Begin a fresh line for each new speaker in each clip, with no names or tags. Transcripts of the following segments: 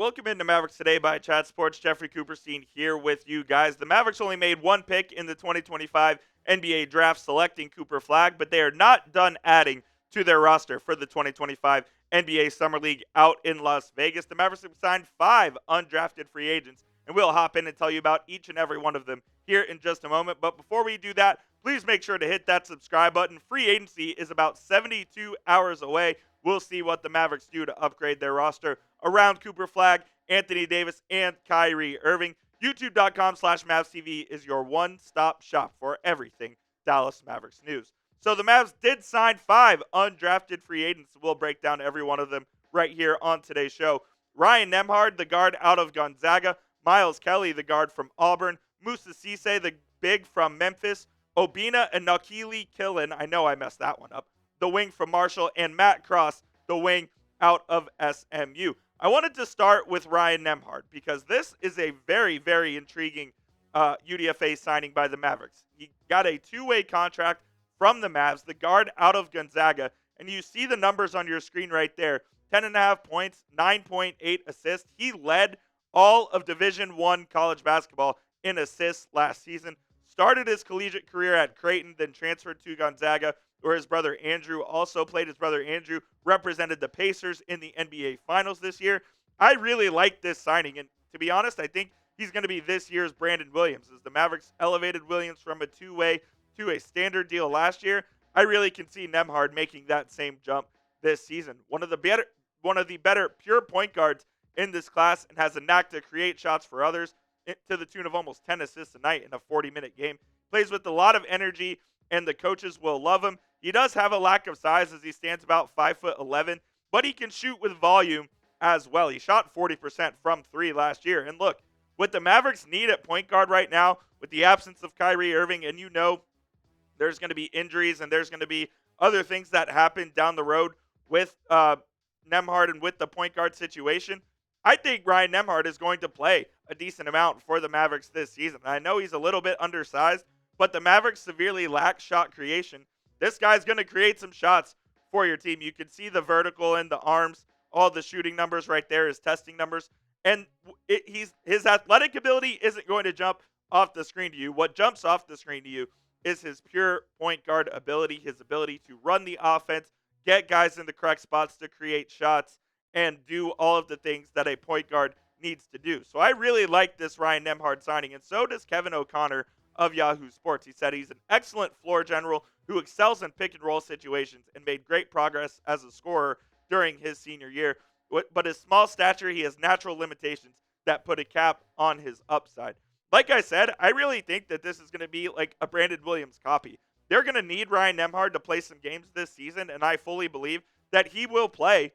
Welcome into Mavericks Today by Chat Sports. Jeffrey Cooperstein here with you guys. The Mavericks only made one pick in the 2025 NBA draft, selecting Cooper Flagg, but they are not done adding to their roster for the 2025 NBA Summer League out in Las Vegas. The Mavericks have signed 5 undrafted free agents, and we'll hop in and tell you about each and every one of them here in just a moment. But before we do that, please make sure to hit that subscribe button. Free agency is about 72 hours away. We'll see what the Mavericks do to upgrade their roster around Cooper Flagg, Anthony Davis, and Kyrie Irving. YouTube.com/MavsTV is your one-stop shop for everything Dallas Mavericks news. So the Mavs did sign 5 undrafted free agents. We'll break down every one of them right here on today's show. Ryan Nembhard, the guard out of Gonzaga. Miles Kelly, the guard from Auburn. Musa Cece, the big from Memphis. Obinna and Anochili-Killen, I know I messed that one up, the wing from Marshall, and Matt Cross, the wing out of SMU. I wanted to start with Ryan Nembhard because this is a very, very intriguing UDFA signing by the Mavericks. He got a 2-way contract from the Mavs, the guard out of Gonzaga, and you see the numbers on your screen right there. 10.5 points, 9.8 assists. He led all of Division I college basketball in assists last season. Started his collegiate career at Creighton, then transferred to Gonzaga, where his brother Andrew also played. His brother Andrew represented the Pacers in the NBA Finals this year. I really like this signing, and to be honest, I think he's going to be this year's Brandon Williams. As the Mavericks elevated Williams from a 2-way to a standard deal last year, I really can see Nembhard making that same jump this season. One of the better pure point guards in this class, and has a knack to create shots for others to the tune of almost 10 assists a night in a 40-minute game. Plays with a lot of energy, and the coaches will love him. He does have a lack of size as he stands about 5'11", but he can shoot with volume as well. He shot 40% from 3 last year. And look, what the Mavericks need at point guard right now, with the absence of Kyrie Irving, and you know there's going to be injuries and there's going to be other things that happen down the road with Nembhard and with the point guard situation, I think Ryan Nembhard is going to play a decent amount for the Mavericks this season. I know he's a little bit undersized, but the Mavericks severely lack shot creation. This guy's going to create some shots for your team. You can see the vertical and the arms, all the shooting numbers right there, his testing numbers. And his athletic ability isn't going to jump off the screen to you. What jumps off the screen to you is his pure point guard ability, his ability to run the offense, get guys in the correct spots to create shots, and do all of the things that a point guard needs to do. So I really like this Ryan Nembhard signing, and so does Kevin O'Connor of Yahoo Sports. He said he's an excellent floor general who excels in pick-and-roll situations and made great progress as a scorer during his senior year. But his small stature, he has natural limitations that put a cap on his upside. Like I said, I really think that this is going to be like a Brandon Williams copy. They're going to need Ryan Nembhard to play some games this season, and I fully believe that he will play.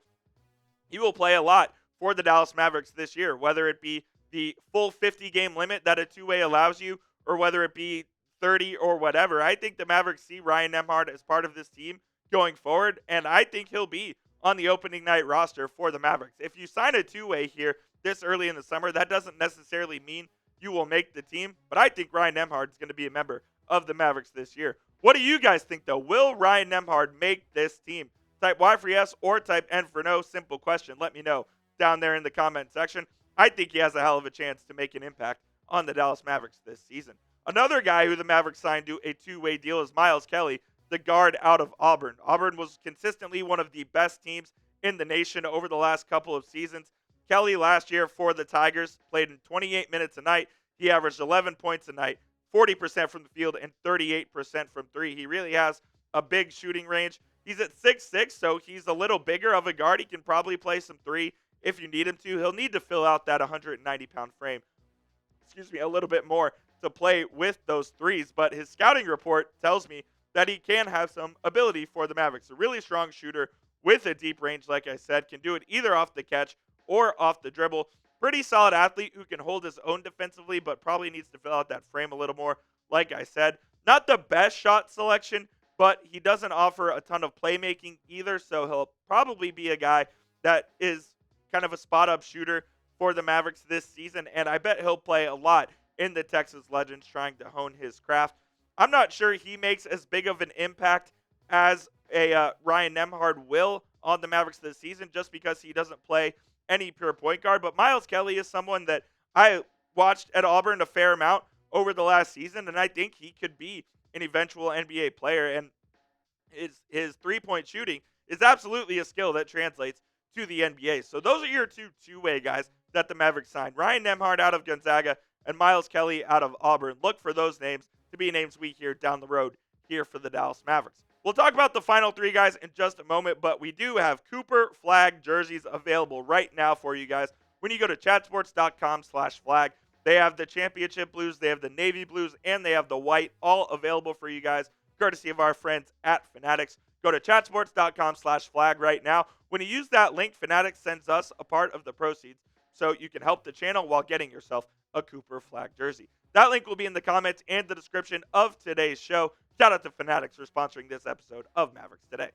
He will play a lot for the Dallas Mavericks this year, whether it be the full 50-game limit that a 2-way allows you, or whether it be 30 or whatever. I think the Mavericks see Ryan Nembhard as part of this team going forward, and I think he'll be on the opening night roster for the Mavericks. If you sign a 2-way here this early in the summer, that doesn't necessarily mean you will make the team, but I think Ryan Nembhard is going to be a member of the Mavericks this year. What do you guys think, though? Will Ryan Nembhard make this team? Type Y for yes or type N for no. Simple question. Let me know down there in the comment section. I think he has a hell of a chance to make an impact on the Dallas Mavericks this season. Another guy who the Mavericks signed to a 2-way deal is Miles Kelly, the guard out of Auburn. Auburn was consistently one of the best teams in the nation over the last couple of seasons. Kelly last year for the Tigers played in 28 minutes a night. He averaged 11 points a night, 40% from the field, and 38% from 3. He really has a big shooting range. He's at 6'6", so he's a little bigger of a guard. He can probably play some 3 if you need him to. He'll need to fill out that 190-pound frame, a little bit more to play with those 3s. But his scouting report tells me that he can have some ability for the Mavericks. A really strong shooter with a deep range, like I said, can do it either off the catch or off the dribble. Pretty solid athlete who can hold his own defensively, but probably needs to fill out that frame a little more, like I said. Not the best shot selection, but he doesn't offer a ton of playmaking either, so he'll probably be a guy that is kind of a spot-up shooter for the Mavericks this season, and I bet he'll play a lot in the Texas Legends trying to hone his craft. I'm not sure he makes as big of an impact as a Ryan Nembhard will on the Mavericks this season, just because he doesn't play any pure point guard, but Miles Kelly is someone that I watched at Auburn a fair amount over the last season, and I think he could be an eventual NBA player. And his three-point shooting is absolutely a skill that translates to the NBA. So those are your two-way guys that the Mavericks signed. Ryan Nembhard out of Gonzaga and Miles Kelly out of Auburn. Look for those names to be names we hear down the road here for the Dallas Mavericks. We'll talk about the final three guys in just a moment, but we do have Cooper Flagg jerseys available right now for you guys. When you go to chatsports.com/flag, they have the championship blues, they have the navy blues, and they have the white, all available for you guys, courtesy of our friends at Fanatics. Go to chatsports.com/flag right now. When you use that link, Fanatics sends us a part of the proceeds, so you can help the channel while getting yourself a Cooper Flagg jersey. That link will be in the comments and the description of today's show. Shout out to Fanatics for sponsoring this episode of Mavericks Today.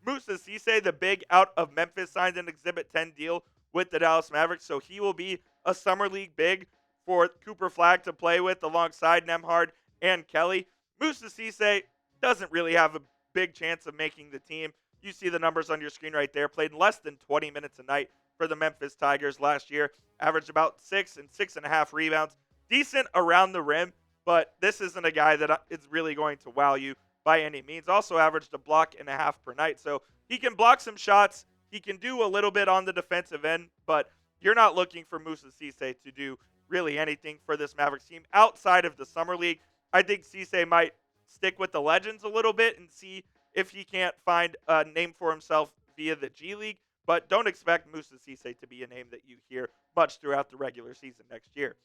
Musa Cece, the big out of Memphis, signed an Exhibit 10 deal with the Dallas Mavericks, so he will be a Summer League big for Cooper Flagg to play with alongside Nembhard and Kelly. Musa Cece doesn't really have a big chance of making the team. You see the numbers on your screen right there. Played less than 20 minutes a night for the Memphis Tigers last year. Averaged about 6 and 6.5 rebounds. Decent around the rim, but this isn't a guy that is really going to wow you by any means. Also averaged a block and a half per night. So he can block some shots. He can do a little bit on the defensive end, but you're not looking for Musa Cece to do really anything for this Mavericks team outside of the Summer League. I think Cisse might stick with the Legends a little bit and see if he can't find a name for himself via the G League, but don't expect Musa Cece to be a name that you hear much throughout the regular season next year.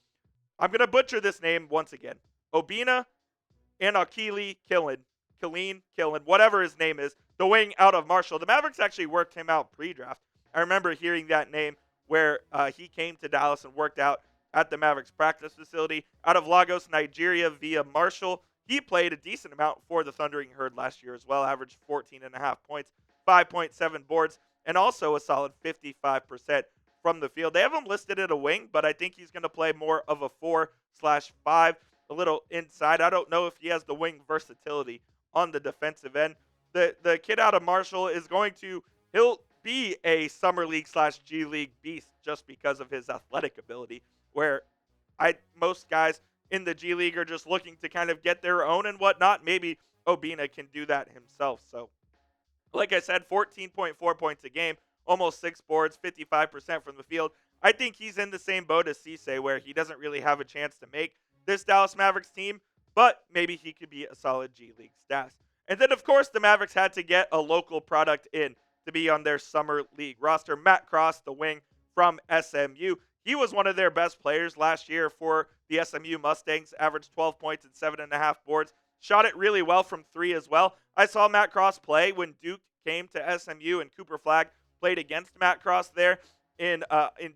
I'm going to butcher this name once again. Obinna Anochili-Killen, whatever his name is, the wing out of Marshall. The Mavericks actually worked him out pre-draft. I remember hearing that name where he came to Dallas and worked out at the Mavericks practice facility out of Lagos, Nigeria via Marshall. He played a decent amount for the Thundering Herd last year as well, averaged 14.5 points, 5.7 boards, and also a solid 55% from the field. They have him listed at a wing, but I think he's going to play more of a 4/5, a little inside. I don't know if he has the wing versatility on the defensive end. The kid out of Marshall he'll be a Summer League/G League beast just because of his athletic ability, where most guys in the G League are just looking to kind of get their own and whatnot. Maybe Obinna can do that himself. So, like I said, 14.4 points a game, almost 6 boards, 55% from the field. I think he's in the same boat as Cisse, where he doesn't really have a chance to make this Dallas Mavericks team, but maybe he could be a solid G League stash. And then, of course, the Mavericks had to get a local product in to be on their Summer League roster. Matt Cross, the wing from SMU. He was one of their best players last year for the SMU Mustangs, averaged 12 points and 7.5 boards. Shot it really well from three as well. I saw Matt Cross play when Duke came to SMU, and Cooper Flagg played against Matt Cross there in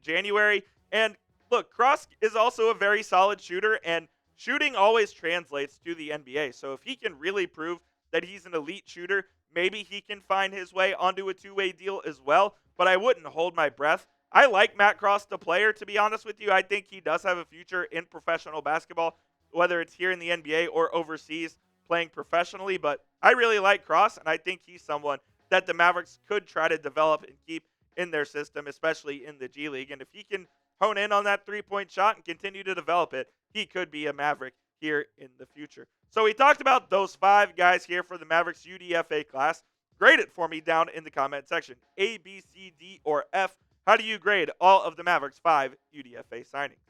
January. And look, Cross is also a very solid shooter, and shooting always translates to the NBA. So if he can really prove that he's an elite shooter, maybe he can find his way onto a two-way deal as well, but I wouldn't hold my breath. I like Matt Cross, the player, to be honest with you. I think he does have a future in professional basketball, whether it's here in the NBA or overseas playing professionally, but I really like Cross, and I think he's someone that the Mavericks could try to develop and keep in their system, especially in the G League. And if he can hone in on that three-point shot and continue to develop it, he could be a Maverick here in the future. So we talked about those 5 guys here for the Mavericks UDFA class. Grade it for me down in the comment section. A, B, C, D, or F. How do you grade all of the Mavericks 5 UDFA signings?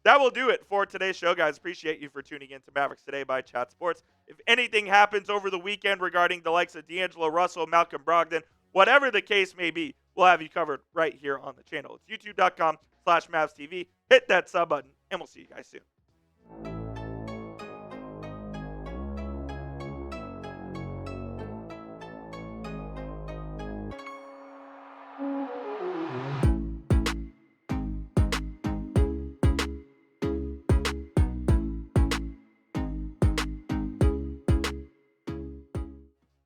That will do it for today's show, guys. Appreciate you for tuning in to Mavericks Today by Chat Sports. If anything happens over the weekend regarding the likes of D'Angelo Russell, Malcolm Brogdon, whatever the case may be, we'll have you covered right here on the channel. It's youtube.com/MavsTV. Hit that sub button, and we'll see you guys soon.